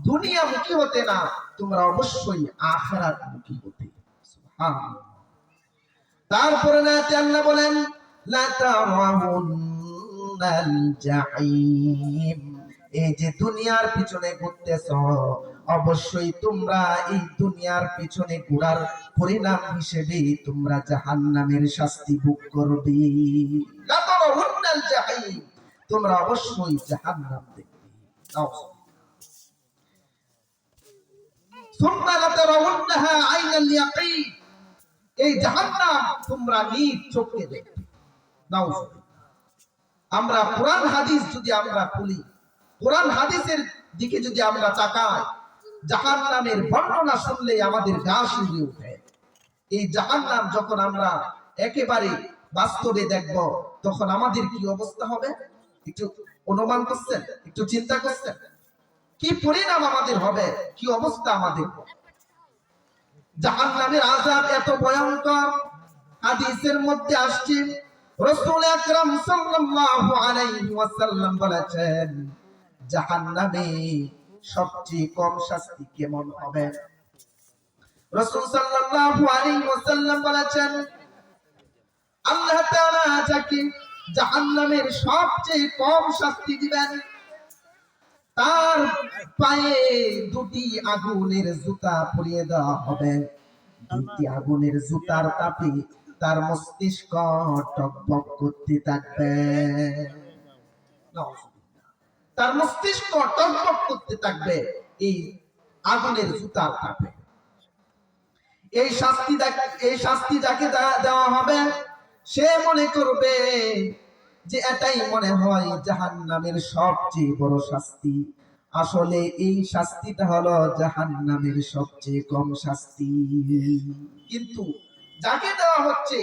দুনিয়ামুখী হতে না, তোমরা অবশ্যই আখিরাতমুখী হতে। সুবহানাল্লাহ। তারপরে আল্লাহ বলেন, লা তারাউন্নাল জাহিম, এই যে দুনিয়ার পিছনে ঘুরতেছ, অবশ্যই তোমরা এই দুনিয়ার পিছনে ঘোরার পরিণাম হিসেবে তোমরা জাহান্নামের শাস্তি ভোগ করবে। লাতারাউন্নাল জাহিম, তোমরা অবশ্যই জাহান্নাম দেখবে। সুম্মা লাতারাউন্নাহা আইনাল ইয়াকিন, এই জাহান্নাম তোমরা নিজ চোখে দেখবে। নাউজুবিল্লাহ। আমরা কোরআন হাদিস যদি আমরা খুলি, কোরআন হাদিসের দিকে যদি আমরা তাকাই, জাহান্নামের বর্ণনা শুনলে আমাদের গা শিউরে ওঠে। এই জাহান্নাম যখন আমরা একেবারে বাস্তবে দেখব, তখন আমাদের কি অবস্থা হবে? একটু অনুমান করছেন? একটু চিন্তা করছেন? কি পরিণাম আমাদের হবে, কি অবস্থা আমাদের? জাহান্নামের আযাব এত ভয়ঙ্কর, হাদিসের মধ্যে আসছে রাসূল আকরাম সাল্লাল্লাহু আলাইহি ওয়াসাল্লাম বলেছেন, জাহান্নামে সবচেয়ে কম শাস্তি কেমন হবে? রাসূল সাল্লাল্লাহু আলাইহি ওয়াসাল্লাম বলেছেন, আল্লাহ তাআলা যাকে জাহান্নামের সবচেয়ে কম শাস্তি দিবেন, তার পায়ে দুটি আগুনের জুতা পরিয়ে দেওয়া হবে। দুটি আগুনের জুতার তাপে তার মস্তিষ্ক টকবক করতে থাকবে। তার মস্তিষ্ক টকবক করতে থাকবে এই আগুনের জুতার তাপে। এই শাস্তি যাকে দেওয়া হবে, সে মনে করবে যে এটাই মনে হয় জাহান্নামের সবচেয়ে বড় শাস্তি। আসলে এই শাস্তিটা হলো জাহান্নামের সবচেয়ে কম শাস্তি। কিন্তু যাকে দেওয়া হচ্ছে,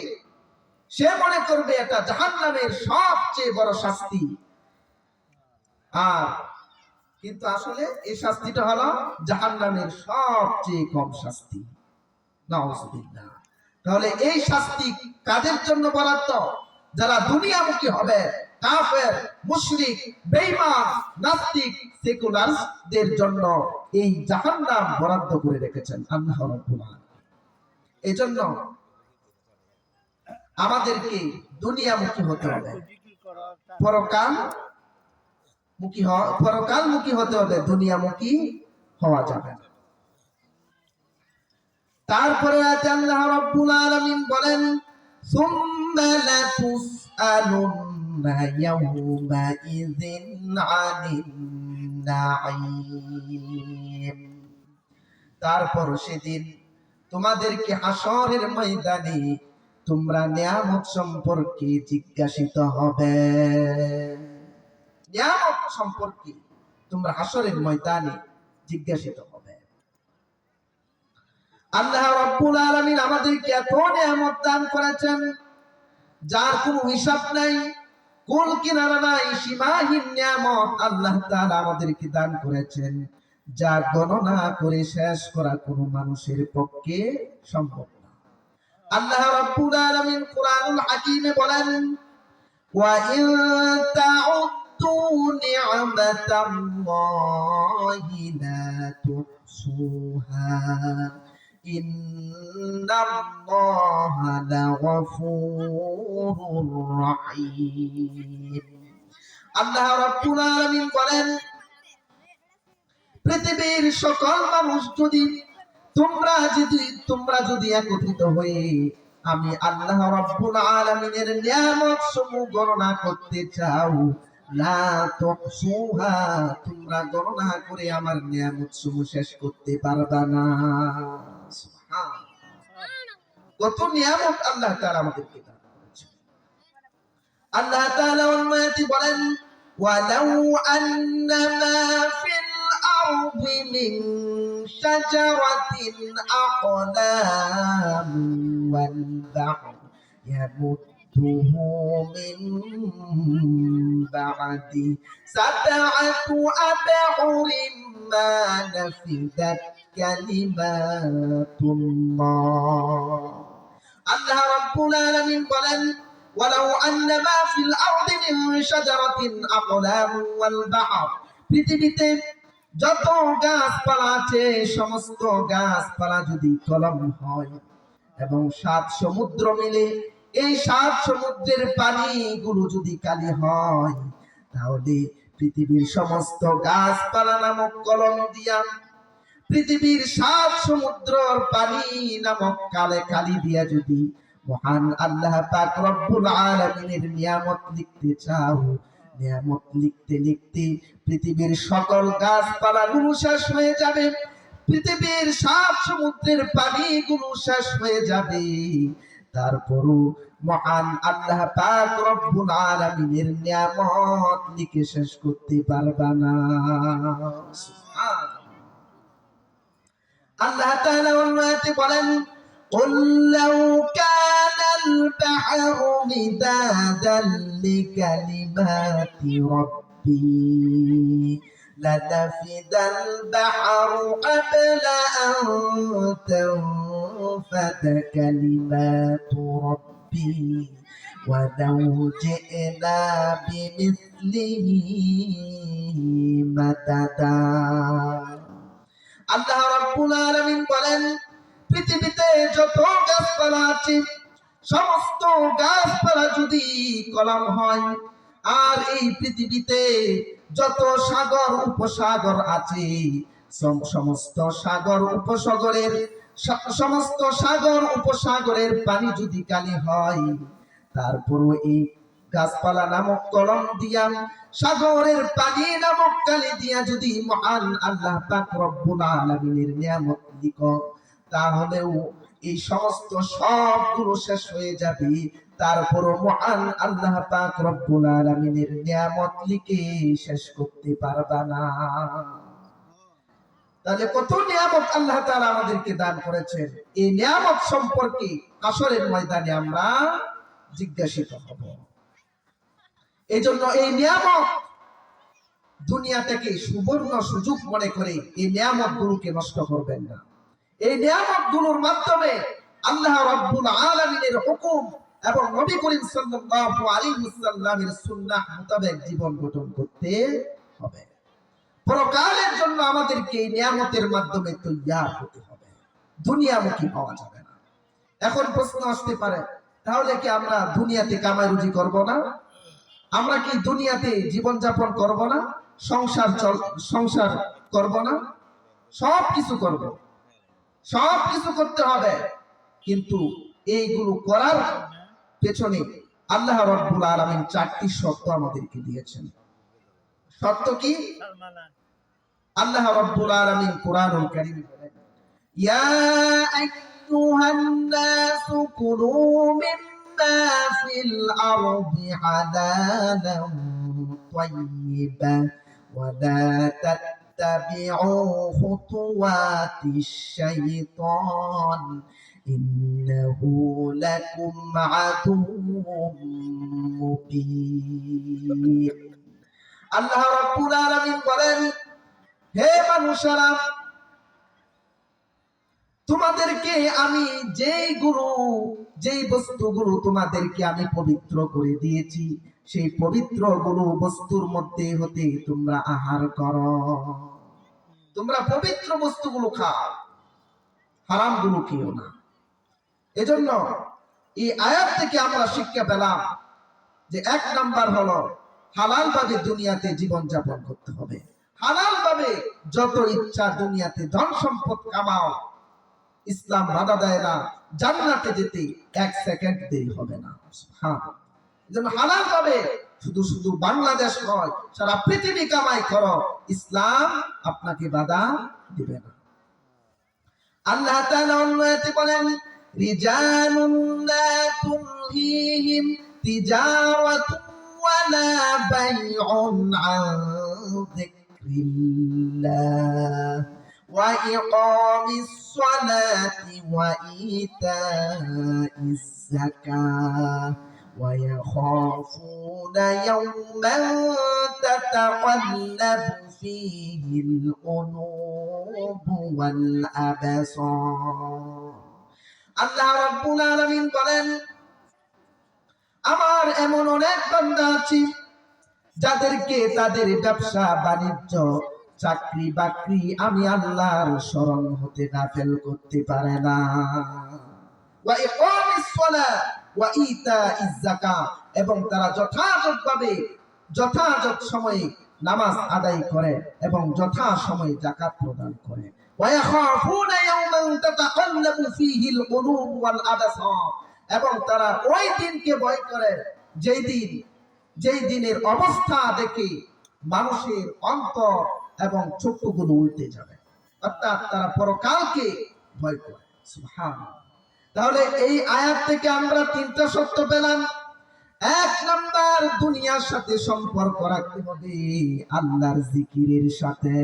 সে মনে করবে এটা জাহান্নামের সবচেয়ে বড় শাস্তি। আর কিন্তু আসলে এই শাস্তিটা হলো জাহান্নামের সবচেয়ে কম শাস্তি। নাউজুবিল্লাহ। তাহলে এই শাস্তি কাদের জন্য বরাদ্দ? যারা দুনিয়ামুখী হবে, কাফের, মুশরিক, বেঈমান, নাস্তিক, সেকুলারদের জন্য এই জাহান্নাম বরাদ্দ করে রেখেছেন আল্লাহ রাব্বুল আলামিন। এজন্য আমাদেরকে দুনিয়ামুখী হতে হবে, পরকালমুখী হতে হবে, দুনিয়ামুখী হওয়া যাবে না। তারপরে আল্লাহ রাব্বুল আলামিন বলেন, সুম্মা লাতুসআলুন্না ইয়াওমাইযিন আনিন নাঈম। তারপর সেদিন তোমাদেরকে হাসরের ময়দানে তোমরা নিয়ামত সম্পর্কে জিজ্ঞাসিত হবে। নিয়ামত সম্পর্কে তোমরা হাসরের ময়দানে জিজ্ঞাসিত হবে। আল্লাহ রাব্বুল আলামিন আমাদেরকে এত নিয়ামত দান করেছেন, যার কোনো হিসাব নাই, কুল কিনারা নাই, সীমাহীন নিয়ামত আল্লাহ তাআলা আমাদেরকে দান করেছেন, যা গণনা করে শেষ করা কোনো মানুষের পক্ষে সম্ভব না। আল্লাহ রাব্বুল আলামিন কুরআনুল হাকীমে বলেন, ওয়া ইন তাউদ্দু নি'মাতাল্লাহি লা তুহসুহা ইন্নাল্লাহা লাগফুরুর রাহিম। আল্লাহ রাব্বুল আলামিন বলেন, পৃথিবীর সকল মানুষ যদি তোমরা যদি একত্রিত হয়ে আমি আল্লাহ রাব্বুল আলামিনের নিয়ামত সমূহ গণনা করতে চাও, লা তুহসুহা, তোমরা গণনা করে আমার নিয়ামত সমূহ শেষ করতে পারবা না। কত নিয়ামত আল্লাহ তাআলা আমাদেরকে দান করেছেন। আল্লাহ তাআলা অন্য আয়াতে বলেন, ওয়ালাউ আন্নামা ফিল আরদি মিন শাজারাতিন আকলাম ওয়াল বাহর ইয়ামুদ্দুহু মিন বা'দি সাব'আতু আবহুরিন মা নাফিদাত কালিমাতুল্লাহ। আল্লাহ রাব্বুল আলামিন বলেন, ওয়ালাউ আন্নামা ফিল আরদি মিন শাজারাতিন আকলাম ওয়াল বাহর, পৃথিবীতে যত গাছপালা আছে সমস্ত গাছপালা যদি কলম হয় এবং 7 সমুদ্র মিলে এই 7 সমুদ্রের পানিগুলো যদি কালি হয়, তাহলে পৃথিবীর সমস্ত গাছপালা নামক কলম দিয়া, পৃথিবীর 7 সমুদ্রর পানি নামক কালে কালি দিয়া যদি মহান আল্লাহ পাক রব্বুল আলামিনের নিয়ামত লিখতে চাও, নিয়ামত লিখতে লিখতে পৃথিবীর সকল গাছপালাগুলো শেষ হয়ে যাবে, পৃথিবীর 7 সমুদ্রের পানিগুলো শেষ হয়ে যাবে, তারপরও মহান আল্লাহ পাক রব্বুল আলামিনের নিয়ামত লিখে শেষ করতে পারবা না। সুবহানাল্লাহ। আল্লাহ তাআলা অন্যতে বলেন, قل لو كان البحر مدادا لكلمات ربي لنفد البحر قبل أن تنفد كلمات ربي ولو جئنا بمثله مددا। আল্লাহ রাব্বুল আলামিন বলেন, পৃথিবীতে যত গাছপালা আছে সমস্ত গাছপালা যদি কলম হয়, আর এই পৃথিবীতে যত সাগর উপসাগর আছে সমস্ত সাগর উপসাগরের পানি যদি কালি হয়, তারপরও এই গাছপালা নামক কলম দিয়া, সাগরের পানি নামক কালি দিয়া যদি মহান আল্লাহ পাক রব্বুল আলামিনের নিয়ামত লিখো, তাহলেও এই সমস্ত সবগুলো শেষ হয়ে যাবে, তারপরও মহান আল্লাহ পাক রব্বুল আলামিনের নিয়ামত লিখে শেষ করতে পারবা না। তাহলে কত নিয়ামত আল্লাহ তাআলা আমাদেরকে দান করেছেন, এই নিয়ামত সম্পর্কে হাসরের ময়দানে আমরা জিজ্ঞাসিত হব। এজন্য এই নিয়ামত দুনিয়া থেকে সুবর্ণ সুযোগ মনে করে এই নিয়ামত গুলোকে নষ্ট করবেন না। এই নিয়ামত গুলোর মাধ্যমে আল্লাহ রাব্বুল আলামিনের হুকুম এবং নবী করিম সাল্লাল্লাহু আলাইহি ওয়াসাল্লামের সুন্নাহ মোতাবেক জীবন গঠন করতে হবে। পরকালের জন্য আমাদেরকে এই নিয়ামতের মাধ্যমে তৈয়ার হতে হবে, দুনিয়ামুখী হওয়া যাবে না। এখন প্রশ্ন আসতে পারে, তাহলে কি আমরা দুনিয়াতে কামাই রুজি করব না? আমরা কি দুনিয়াতে জীবন যাপন করব না? সংসার করব না? সব কিছু করব, সব কিছু করতে হবে, কিন্তু এইগুলো করার পেছনে আল্লাহ রাব্বুল আলামিন 4টি শর্ত আমাদেরকে দিয়েছেন। শর্ত কি? আল্লাহ রাব্বুল আলামিন কোরআনুল কারীমে বলেন, ইয়া আইয়ুহান নাসু কুলু মিম্মা ফিল আরদি হালালান তাইয়্যিবান ওয়া লা তাত্তাবিউ খুতুওয়াতিশ শাইতান ইন্নাহু লাকুম আদুউম মুবিন। আল্লাহ রাব্বুল আলামিন বলেন, হে মানুষেরা, তোমাদেরকে আমি যেই বস্তুগুলো তোমাদেরকে আমি পবিত্র করে দিয়েছি, সেই পবিত্র বস্তুর মধ্যে হতে তোমরা আহার করো, তোমরা পবিত্র বস্তুগুলো খাও, হারাম গুলো খেও না। এজন্য এই আয়াত থেকে আমরা শিক্ষা পেলাম যে 1 নাম্বার হলো হালাল ভাবে দুনিয়াতে জীবন যাপন করতে হবে, হালাল ভাবে যত ইচ্ছা দুনিয়াতে ধন সম্পদ কামাও, ইসলাম বাধা দেয় না, জান্নাতে যেতে 1 সেকেন্ড দেরি হবে না। হ্যাঁ, যেন হালাল ভাবে শুধু বাংলাদেশ নয়, সারা পৃথিবী কামাই করো, ইসলাম আপনাকে বাধা দিবে না। আল্লাহ তাআলা অন্য আয়াতে বলেন, রিজালুন লা তুলহিহিম তিজারাতুন ওয়ালা বাইউন আন যিকরিল্লাহ ওয়া ইকামিস সালাতি ওয়া ইতাইজ যাকাহ ওয়া ইয়াখাফুনা ইয়াওমান তাতাকাল্লাবু ফীহিল কুলুবু ওয়াল আবসার। আল্লাহ রাব্বুল আলামিন বলেন, আমার এমন অনেক বান্দা আছে যাদেরকে তাদের ব্যবসা বাণিজ্য চাকরি বাকরি আমি আল্লাহর স্মরণ হতে গাফেল করতে পারে না। ওয়া ইকামিস সালাহ ওয়া ইতাইজ যাকাত, এবং তারা যথাযথ সময়ে নামাজ আদায় করে এবং যথাসময়ে যাকাত প্রদান করে। ওয়ায়াখাফুনা ইয়াওমান তাতাকাল্লাবু ফীহিল কুলুব ওয়াল আবসার, এবং তারা ওই দিনকে ভয় করে যেই দিনের অবস্থা দেখে মানুষের অন্তর এবং চক্ষুগুলো উল্টে যাবে, অর্থাৎ তারা পরকালকে ভয় করে। সুবহানাল্লাহ। তাহলে এই আয়াত থেকে আমরা তিনটা সত্য পেলাম। এক নাম্বার, দুনিয়ার সাথে সম্পর্ক রাখতে হবে আল্লাহর জিকিরের সাথে।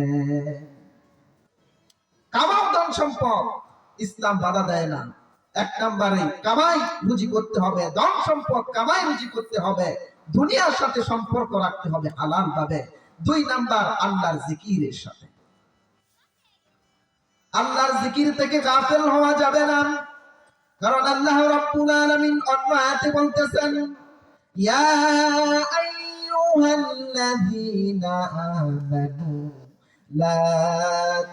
কামাও ধন সম্পদ, ইসলাম বাধা দেয় না। এক নাম্বারে কামাই রুজি করতে হবে, ধন সম্পদ কামাই রুজি করতে হবে, দুনিয়ার সাথে সম্পর্ক রাখতে হবে হালাল ভাবে। দুই নাম্বার, আল্লাহর জিকিরের সাথে। আল্লাহর জিকির থেকে গাফিল হওয়া যাবে না, কারণ আল্লাহ রাব্বুল আলামিন অন্য আয়াতে বলতেছেন, ইয়া আইয়ুহাল্লাযীনা আমানু লা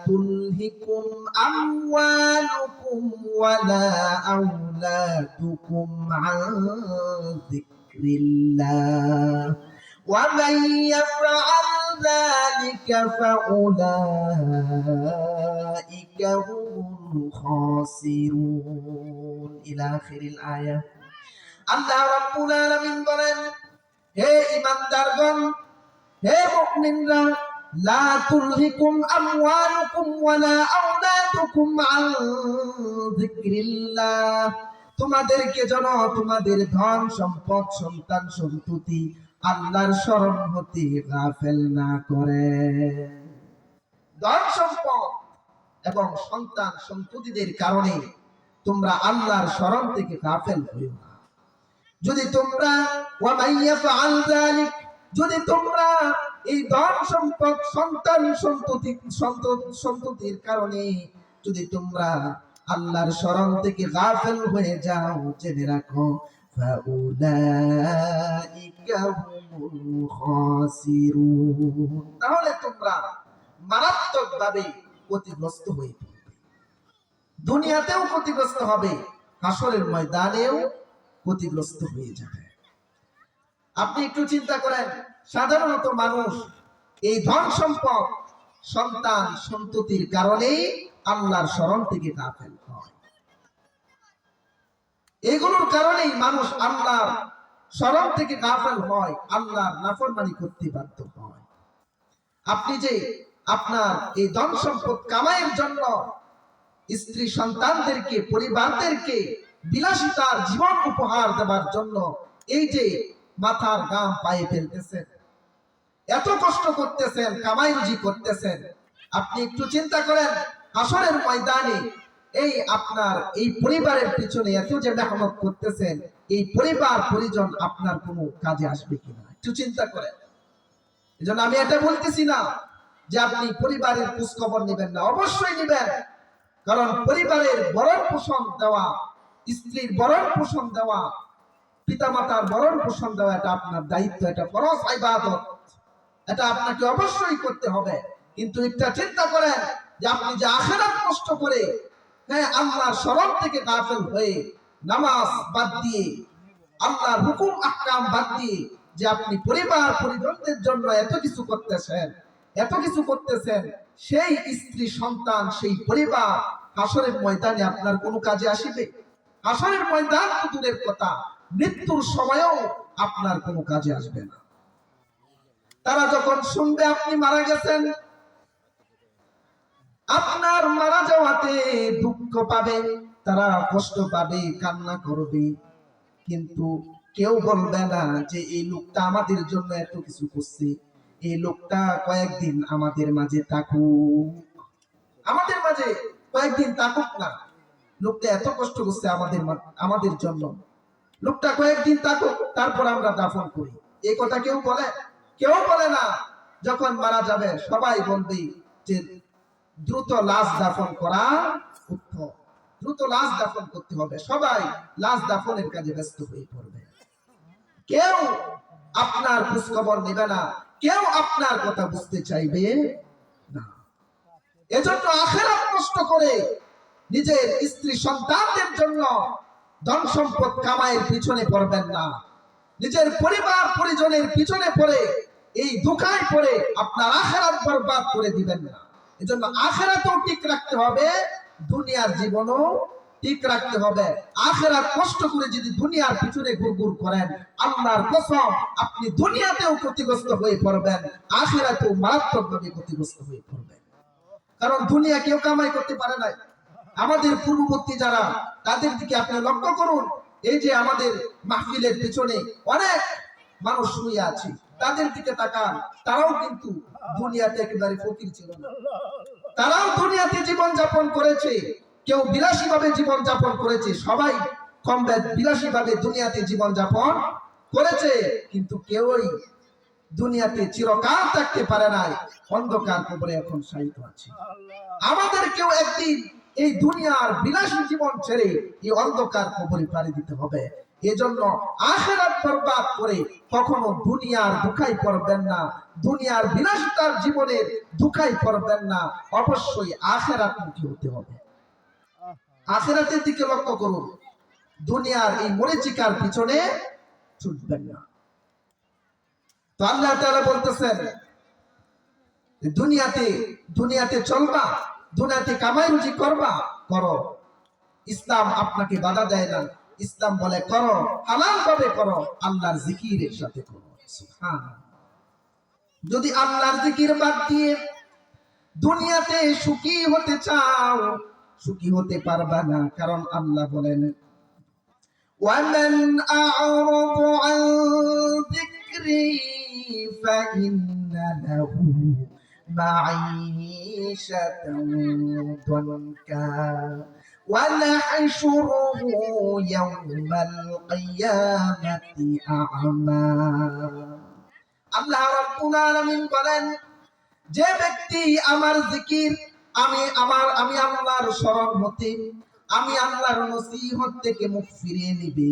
তুলহিকুম আমওয়ালুকুম ওয়ালা আওলাদুকুম আন যিকরিল্লাহ ওয়া মান ইয়াফআল যালিকা ফাউলাইকা হুমুল খাসিরুন ইলা আখিরিল আয়াত। আল্লাহ রাব্বুল আলামিন বলেন, হে ঈমানদারগণ, হে মুমিনরা, লা তুলহিকুম আমওয়ালুকুম ওয়ালা আওলাদুকুম আন যিকরিল্লাহ, তোমাদেরকে যেন তোমাদের ধন সম্পদ সন্তান সন্ততি আল্লাহর স্মরণ হতে গাফেল না করে। ধন সম্পদ এবং সন্তান সন্ততিদের কারণে তোমরা আল্লাহর স্মরণ থেকে গাফেল হইও না। যদি তোমরা যদি তোমরা এই ধন সম্পদ সন্তান সন্ততির কারণে যদি তোমরা আল্লাহর স্মরণ থেকে গাফেল হয়ে যাও, জেনে রাখো ফাউলাইকা হুমুল খাসিরুন, তাহলে তোমরা মারাত্মকভাবে ক্ষতিগ্রস্ত হয়ে পড়বে। দুনিয়াতেও ক্ষতিগ্রস্ত হবে, হাসরের ময়দানেও ক্ষতিগ্রস্ত হয়ে যাবে। আপনি একটু চিন্তা করেন, সাধারণত মানুষ এই ধন সম্পদ সন্তান সন্ততির কারণে আল্লাহর স্মরণ থেকে গাফেল হয়। এগুলোর কারণেই মানুষ আল্লাহর স্মরণ থেকে গাফেল হয়, আল্লাহর নাফরমানি করতে বাধ্য হয়। আপনি যে আপনার এই ধন সম্পদ কামাইয়ের জন্য স্ত্রী সন্তানদেরকে, পরিবারদেরকে বিলাসিতার জীবন উপহার দেওয়ার জন্য এই যে মাথার ঘাম পায়ে ফেলতেছেন, এত কষ্ট করতেছেন, কামাই রুজি করতেছেন, আপনি একটু চিন্তা করেন হাসরের ময়দানে এই আপনার এই পরিবারের পিছনে এত যে মেহনত করতেছেন, এই পরিবার পরিজন আপনার কোনো কাজে আসবে কিনা একটু চিন্তা করেন। এজন্য আমি এটা বলতেছি না যে আপনি পরিবারের খোঁজ খবর নেবেন না, অবশ্যই নেবেন। কারণ পরিবারের ভরণ পোষণ দেওয়া, স্ত্রীর ভরণ পোষণ দেওয়া, পিতামাতার ভরণ পোষণ দেওয়া এটা আপনার দায়িত্ব, এটা ফরজ ইবাদত, এটা আপনাকে অবশ্যই করতে হবে। কিন্তু একটা চিন্তা করেন যে আপনি যে আখিরাত নষ্ট করে, হ্যাঁ, আল্লাহর স্মরণ থেকে গাফেল হয়ে, নামাজ বাদ দিয়ে, আল্লাহর হুকুম আহকাম বাদ দিয়ে যে আপনি পরিবার পরিজনদের জন্য এত কিছু করতেছেন, সেই স্ত্রী সন্তান সেই পরিবার হাসরের ময়দানে আপনার কোনো কাজে আসিবে? হাসরের ময়দান তো দূরের কথা, মৃত্যুর সময়ও আপনার কোনো কাজে আসবে না। তারা যখন শুনবে আপনি মারা গেছেন, আপনার মারা যাওয়াতে দুঃখ পাবে, তারা কষ্ট পাবে, কান্না করবে, কিন্তু কেউ বলবে না যে এই লোকটা আমাদের জন্য এত কিছু করছে, এই লোকটা কয়েকদিন আমাদের মাঝে থাকুক, আমাদের মাঝে কয়েকদিন থাকুক না, লোকটা এত কষ্ট করছে আমাদের জন্য, লোকটা কয়েকদিন থাকুক, তারপর আমরা দাফন করি। এই কথা কেউ বলে? কেউ বলে না। যখন মারা যাবে সবাই বলবে যে দ্রুত লাশ দাফন করা উত্তম, দ্রুত লাশ দাফন করতে হবে, সবাই লাশ দাফনের কাজে ব্যস্ত হয়ে পড়বে। কেউ আপনার খোঁজ খবর নেবে না, কেউ আপনার কথা বুঝতে চাইবে না। এজন্য আখিরাত নষ্ট করে নিজের স্ত্রী সন্তানদের জন্য ধন সম্পদ কামাইয়ের পিছনে পড়বেন না। নিজের পরিবার পরিজনের পিছনে পড়ে এই ধোঁকায় পড়ে আপনার আখিরাত বরবাদ করে দিবেন না। এজন্য আখিরাতও ঠিক রাখতে হবে, দুনিয়ার জীবনও ঠিক রাখতে হবে। আখিরাত কষ্ট করে যদি দুনিয়ার পিছনে ঘুরঘুর করেন, আল্লাহর কসম আপনি দুনিয়াতেও ক্ষতিগ্রস্ত হয়ে পড়বেন, আখিরাতেও মারাত্মকভাবে ক্ষতিগ্রস্ত হয়ে পড়বেন। কারণ দুনিয়া কেউ কামাই করতে পারে না। আমাদের পূর্ববর্তী যারা, তাদের দিকে আপনি লক্ষ্য করুন। এই যে আমাদের মাহফিলের পিছনে অনেক মানুষ শুয়ে আছে, তাদের দিকে তাকান, তারাও কিন্তু দুনিয়াতে একেবারে ফকির ছিল না। তারাও দুনিয়াতে জীবন যাপন করেছে, কেউ বিলাসী ভাবে জীবন যাপন করেছে, সবাই কম বিলাসী ভাবে দুনিয়াতে জীবন যাপন করেছে, কিন্তু কেউই দুনিয়াতে চিরকাল থাকতে পারে নাই, অন্ধকার কবরে এখন শায়িত আছে। আমাদের কেউ একদিন এই দুনিয়ার বিলাসী জীবন ছেড়ে এই অন্ধকার কবরে পাড়ি দিতে হবে। এজন্য আখিরাত বরবাদ করে কখনো দুনিয়ার দুঃখাই পড়বেন না, দুনিয়ার বিলাসিতার জীবনের দুঃখাই পড়বেন না। অবশ্যই আখিরাত মুখী হতে হবে, আখিরাতের দিকে লক্ষ্য করুন। দুনিয়ার এই মরিচিকার পিছনে ছুটবেন না। তো আল্লাহ তাআলা বলতেছেন, দুনিয়াতে চলবা, দুনিয়াতে কামাই রুজি করবা, করো। ইসলাম আপনাকে বাধা দেয় না। ইসলাম বলে করো, হালাল ভাবে করো, আল্লাহর জিকিরের সাথে করো। সুবহানাল্লাহ। যদি আল্লাহর জিকির বাদ দিয়ে দুনিয়াতে সুখী হতে চাও, সুখী হতে পারবা না। কারণ আল্লাহ বলেন, ওয়ামান আ'রাদু আন যিকরি ফাইন্না লাহু মাঈশাতান দানকা ওয়া নাহশুরুহু ইয়াওমাল কিয়ামাতি আ'মা। আল্লাহ রাব্বুল আলামিন বলেন, যে ব্যক্তি আমার জিকির, আমি আল্লাহর শরণ হতে, আমি আল্লাহর নসিহত থেকে মুখ ফিরিয়ে নিবে,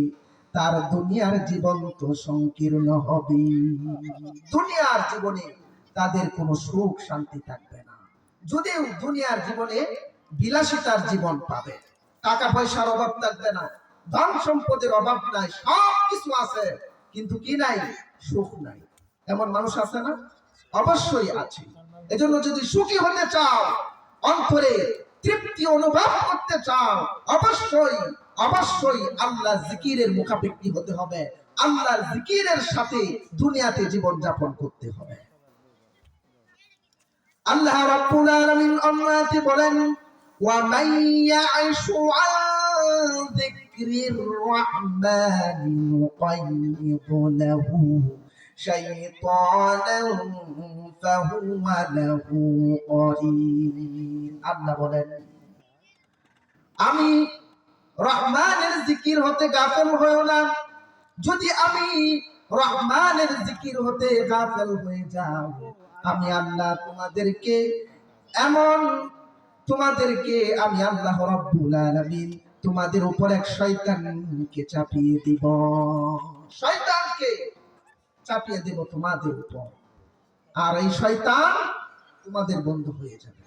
তার দুনিয়ার জীবন তো সংকীর্ণ হবে। দুনিয়ার জীবনে তাদের কোনো সুখ শান্তি থাকবে না। যদিও দুনিয়ার জীবনে বিলাসিতার জীবন পাবে, টাকা পয়সার অভাব থাকবে না, ধন সম্পদের অভাব নাই, সব কিছু আছে, কিন্তু কি নাই? সুখ নাই। এমন মানুষ আছে না? অবশ্যই আছে। এজন্য যদি সুখী হতে চাও, অন্তরে তৃপ্তি অনুভব করতে চাও, অবশ্যই আল্লাহর জিকিরের মুখাপেক্ষী হতে হবে, আল্লাহর জিকিরের সাথে দুনিয়াতে জীবন যাপন করতে হবে। আল্লাহ রাব্বুল আলামিন আয়াতে বলেন, ওয়া মান ইয়া'শু আন যিকরির রাহমানি নুকাইয়িদ লাহু শাইতানান ফাহুয়া লাহু করিন। আল্লাহ বলেন, আমি রহমানের জিকির হতে গাফিল হয়েও না। যদি আমি রহমানের জিকির হতে গাফিল হয়ে যাও, আমি আল্লাহ তোমাদেরকে আমি আল্লাহ রাব্বুল আলামিন তোমাদের উপর এক শয়তানকে চাপিয়ে দিব, শয়তানকে চাপিয়ে দেব তোমাদের উপর, আর এই শয়তান তোমাদের বন্ধু হয়ে যাবে।